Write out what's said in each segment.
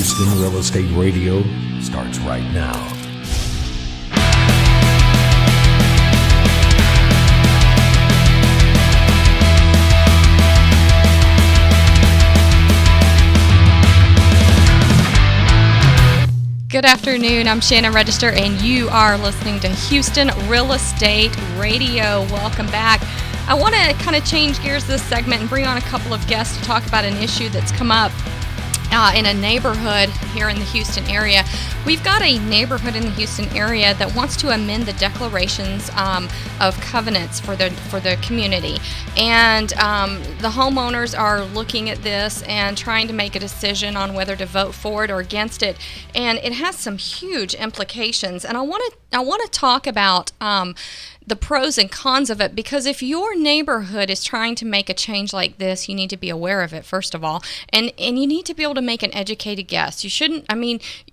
Houston Real Estate Radio starts right now. Good afternoon, I'm Shannon Register, and you are listening to Houston Real Estate Radio. Welcome back. I want to kind of change gears this segment and bring on a couple of guests to talk about an issue that's come up in a neighborhood here in the Houston area. We've got a neighborhood in the Houston area that wants to amend the declarations of covenants for the community, and the homeowners are looking at this and trying to make a decision on whether to vote for it or against it, and it has some huge implications. And I want to talk about the pros and cons of it, because if your neighborhood is trying to make a change like this, you need to be aware of it, first of all, and you need to be able to make an educated guess. You shouldn't,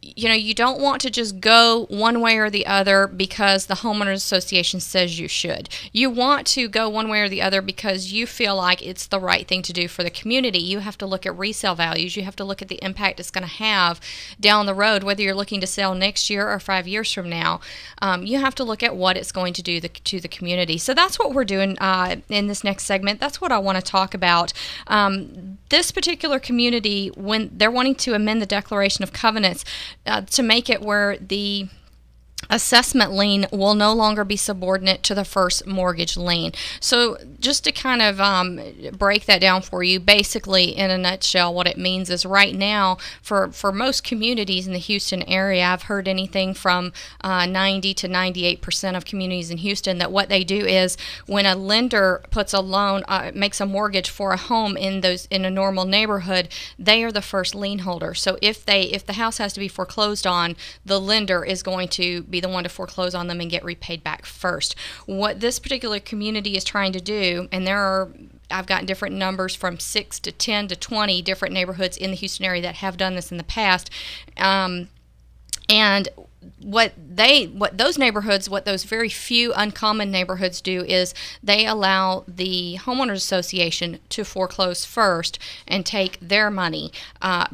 you don't want to just go one way or the other because the homeowners association says you should. You want to go one way or the other because you feel like it's the right thing to do for the community. You have to look at resale values. You have to look at the impact it's going to have down the road, whether you're looking to sell next year or 5 years from now. You have to look at what it's going to do to the community. So that's what we're doing in this next segment. That's what I want to talk about. This particular community, when they're wanting to amend the Declaration of Covenants to make it where the assessment lien will no longer be subordinate to the first mortgage lien. So just to kind of break that down for you, basically in a nutshell, what it means is right now for most communities in the Houston area, I've heard anything from 90 to 98% of communities in Houston that what they do is when a lender puts a loan, makes a mortgage for a home in a normal neighborhood, they are the first lien holder. So if the house has to be foreclosed on, the lender is going to be the one to foreclose on them and get repaid back first. What this particular community is trying to do, and I've gotten different numbers from 6 to 10 to 20 different neighborhoods in the Houston area that have done this in the past, and what those very few uncommon neighborhoods do is they allow the homeowners association to foreclose first and take their money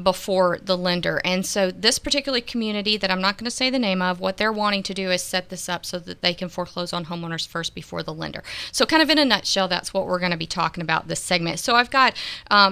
before the lender. And so this particular community that I'm not going to say the name of, what they're wanting to do is set this up so that they can foreclose on homeowners first before the lender. So kind of in a nutshell, that's what we're going to be talking about this segment. So I've got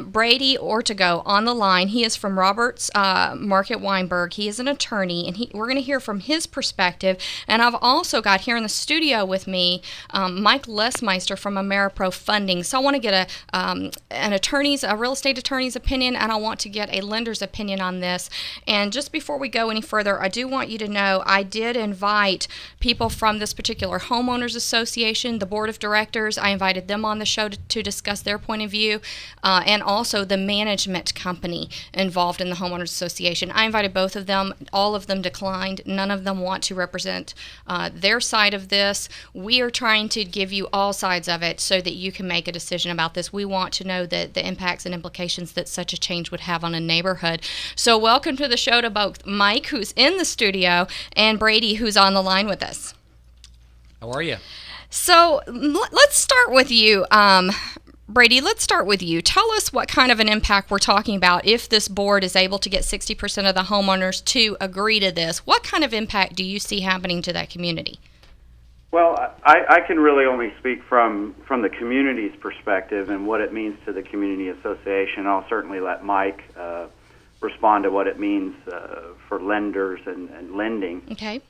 Brady Ortego on the line. He is from Roberts Market Weinberg. He is an attorney, and we're going to hear from his perspective. And I've also got here in the studio with me Mike Lesmeister from Ameripro Funding. So I want to get a real estate attorney's opinion, and I want to get a lender's opinion on this. And just before we go any further, I do want you to know I did invite people from this particular homeowners association, the board of directors. I invited them on the show to discuss their point of view, and also the management company involved in the homeowners association. I invited both of them. All of them declined. None of them want to represent their side of this. We are trying to give you all sides of it so that you can make a decision about this. We want to know the impacts and implications that such a change would have on a neighborhood. So welcome to the show to both Mike, who's in the studio, and Brady, who's on the line with us. How are you? So let's start with you. Brady, let's start with you. Tell us what kind of an impact we're talking about if this board is able to get 60% of the homeowners to agree to this. What kind of impact do you see happening to that community? Well, I can really only speak from the community's perspective and what it means to the community association. I'll certainly let Mike respond to what it means for lenders and lending. Okay.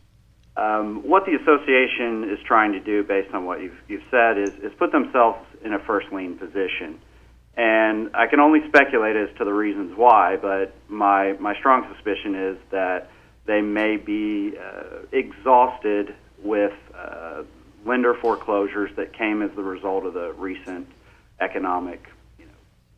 What the association is trying to do, based on what you've said, is put themselves in a first lien position. And I can only speculate as to the reasons why, but my strong suspicion is that they may be exhausted with lender foreclosures that came as the result of the recent economic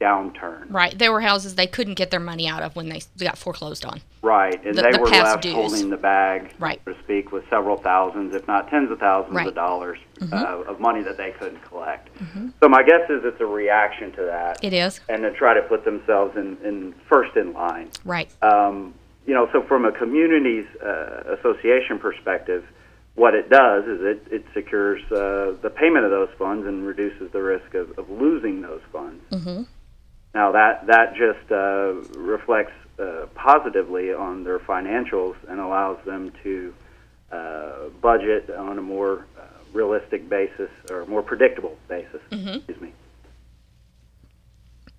downturn. Right. There were houses they couldn't get their money out of when they got foreclosed on. Right. And they were left dues. holding the bag, right, so to speak, with several thousands, if not tens of thousands right. of dollars of money that they couldn't collect. Mm-hmm. So my guess is it's a reaction to that. It is. And to try to put themselves in first in line. Right. So from a community's association perspective, what it does is it secures the payment of those funds and reduces the risk of losing those funds. Mm-hmm. Now that just reflects positively on their financials and allows them to budget on a more realistic basis or more predictable basis. Excuse me.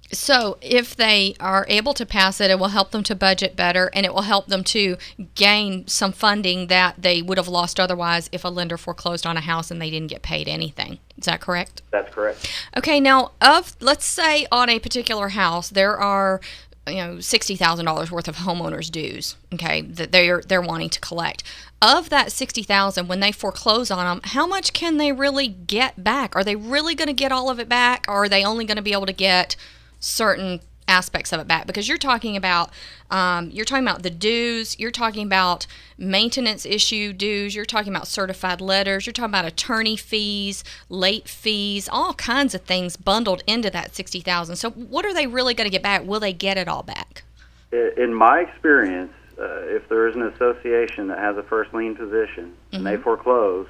So if they are able to pass it, it will help them to budget better, and it will help them to gain some funding that they would have lost otherwise if a lender foreclosed on a house and they didn't get paid anything. Is that correct? That's correct. Okay, now let's say on a particular house there are $60,000 worth of homeowners' dues, okay, that they're wanting to collect. Of that $60,000, when they foreclose on them, how much can they really get back? Are they really going to get all of it back, or are they only going to be able to get certain aspects of it back? Because you're talking about the dues, you're talking about maintenance issue dues, you're talking about certified letters, you're talking about attorney fees, late fees, all kinds of things bundled into that $60,000. So what are they really going to get back? Will they get it all back? In my experience, if there is an association that has a first lien position and they foreclose,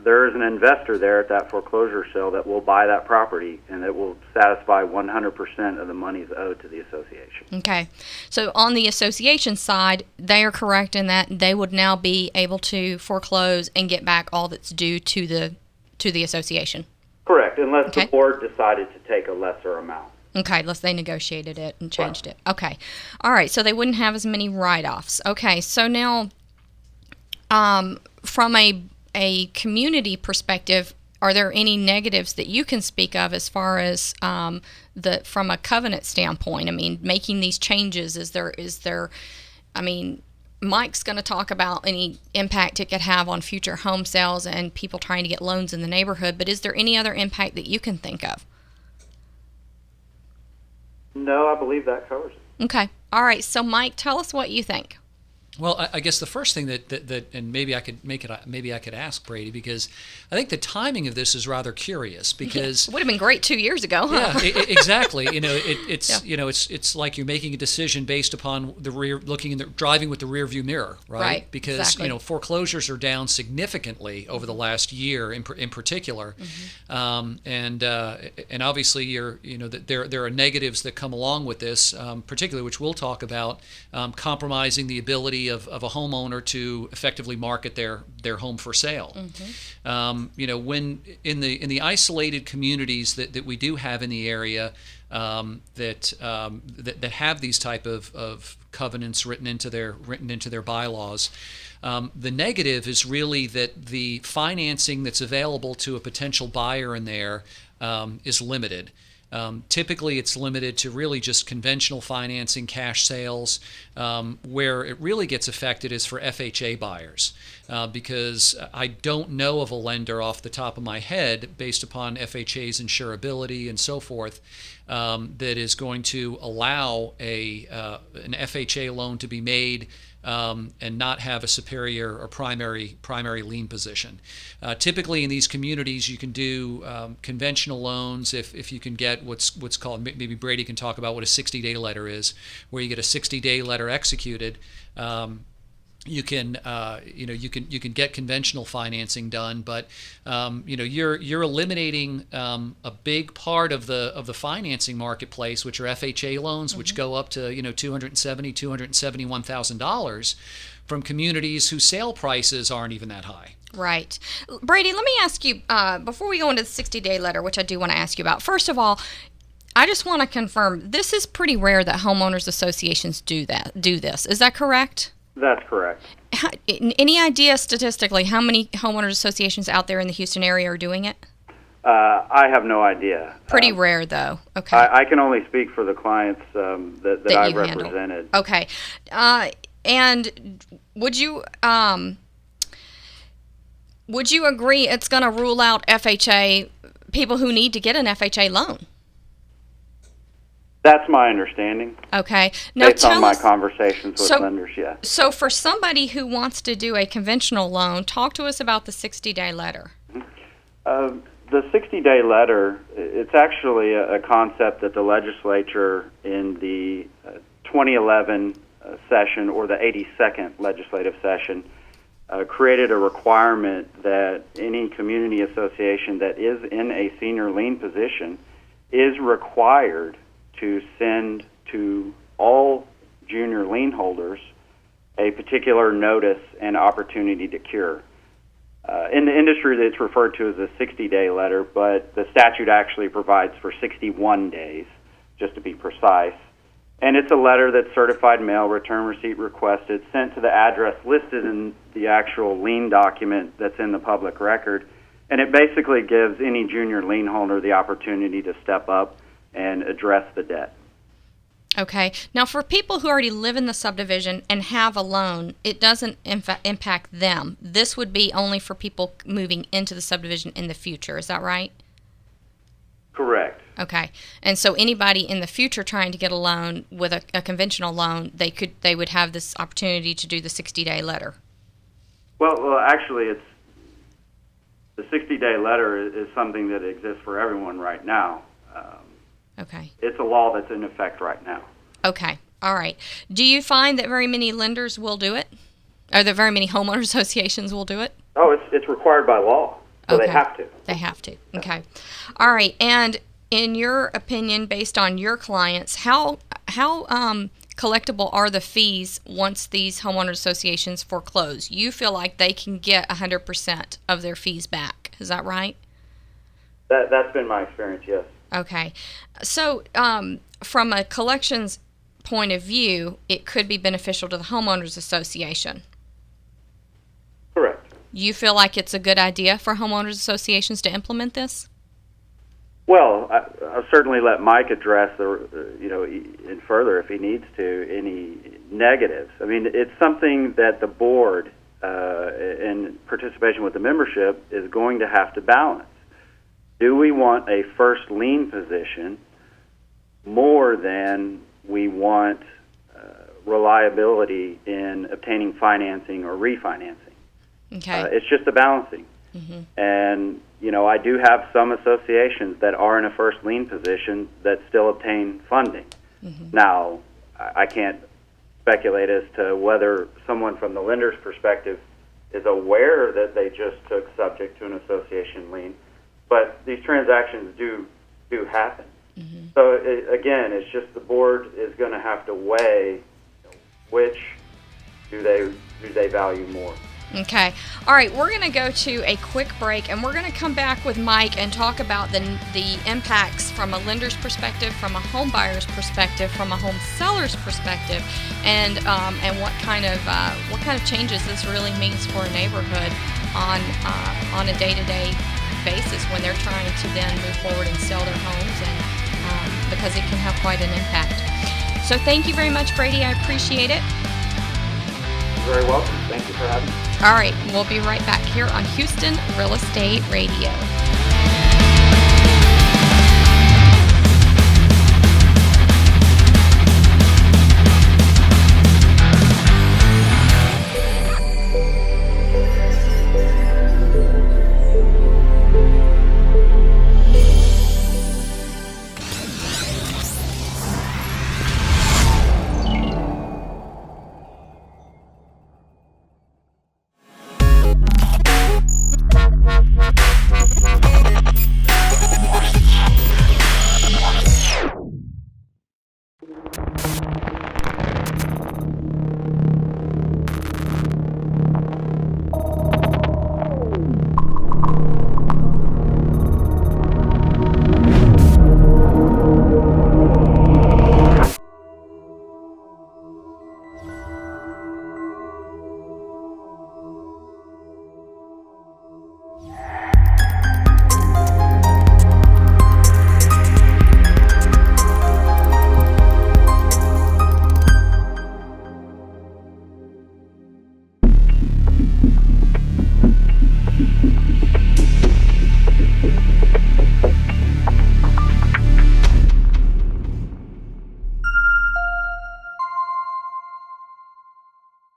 there is an investor there at that foreclosure sale that will buy that property, and it will satisfy 100% of the monies owed to the association. Okay. So on the association side, they are correct in that they would now be able to foreclose and get back all that's due to the association. Correct, unless the board decided to take a lesser amount. Okay, unless they negotiated it and changed it. Okay. All right, so they wouldn't have as many write-offs. Okay, so now from a community perspective, are there any negatives that you can speak of as far as from a covenant standpoint? I mean, making these changes, is there I mean, Mike's going to talk about any impact it could have on future home sales and people trying to get loans in the neighborhood, but is there any other impact that you can think of? No, I believe that covers it. Okay. All right. So, Mike, tell us what you think. Well, I guess the first thing that and maybe I could ask Brady, because I think the timing of this is rather curious, because it would have been great 2 years ago. Huh? Yeah, exactly. It's like you're making a decision based upon driving with the rear view mirror, right? Because exactly. Foreclosures are down significantly over the last year in particular, and obviously there are negatives that come along with this, particularly, which we'll talk about, compromising the ability of a homeowner to effectively market their home for sale. When in the isolated communities that we do have in the area that have these type of covenants written into their bylaws, the negative is really that the financing that's available to a potential buyer in there is limited. Typically, it's limited to really just conventional financing, cash sales. Where it really gets affected is for FHA buyers, because I don't know of a lender off the top of my head, based upon FHA's insurability and so forth, that is going to allow an FHA loan to be made and not have a superior or primary lien position. Typically in these communities, you can do conventional loans if you can get what's called, maybe Brady can talk about what a 60-day letter is, where you get a 60-day letter executed. You can get conventional financing done, but you're eliminating a big part of the financing marketplace, which are FHA loans, which go up to $271,000 from communities whose sale prices aren't even that high. Right. Brady, let me ask you, before we go into the 60-day letter, which I do want to ask you about, first of all, I just want to confirm, this is pretty rare that homeowners associations do this. Is that correct? That's correct. Any idea statistically how many homeowners associations out there in the Houston area are doing it? I have no idea. Pretty rare, though. Okay. I can only speak for the clients that I've represented. Handle. Okay. And would you agree it's going to rule out FHA, people who need to get an FHA loan? That's my understanding. Okay. Now based on my conversations with lenders, yeah. So for somebody who wants to do a conventional loan, talk to us about the 60-day letter. The 60-day letter, it's actually a concept that the legislature in the 2011 session, or the 82nd legislative session, created a requirement that any community association that is in a senior lien position is required to send to all junior lien holders a particular notice and opportunity to cure. In the industry, it's referred to as a 60-day letter, but the statute actually provides for 61 days, just to be precise. And it's a letter that's certified mail, return receipt requested, sent to the address listed in the actual lien document that's in the public record. And it basically gives any junior lien holder the opportunity to step up and address the debt. Okay. Now, for people who already live in the subdivision and have a loan, it doesn't impact them. This would be only for people moving into the subdivision in the future. Is that right? Correct. Okay. And so anybody in the future trying to get a loan with a conventional loan, they would have this opportunity to do the 60-day letter. Well, actually, it's the 60-day letter is something that exists for everyone right now. Okay. It's a law that's in effect right now. Okay. All right. Do you find that very many lenders will do it? Or that very many homeowner associations will do it? Oh, it's required by law, so Okay. they have to. They have to. Okay. All right. And in your opinion, based on your clients, how collectible are the fees once these homeowner associations foreclose? You feel like they can get 100% of their fees back. Is that right? That's been my experience, yes. Okay. So from a collections point of view, it could be beneficial to the homeowners association. Correct. You feel like it's a good idea for homeowners associations to implement this? Well, I'll certainly let Mike address and further if he needs to, any negatives. I mean, it's something that the board, in participation with the membership, is going to have to balance. Do we want a first lien position more than we want reliability in obtaining financing or refinancing? Okay. It's just a balancing. Mm-hmm. And, I do have some associations that are in a first lien position that still obtain funding. Mm-hmm. Now, I can't speculate as to whether someone from the lender's perspective is aware that they just took subject to an association lien, but these transactions do happen. Mm-hmm. So, again, it's just the board is going to have to weigh which do they value more. Okay. All right, we're going to go to a quick break, and we're going to come back with Mike and talk about the impacts from a lender's perspective, from a home buyer's perspective, from a home seller's perspective, and what kind of changes this really means for a neighborhood on a day-to-day basis when they're trying to then move forward and sell their homes, and because it can have quite an impact. So thank you very much, Brady. I appreciate it. You're very welcome. Thank you for having me. All right, we'll be right back here on Houston Real Estate Radio.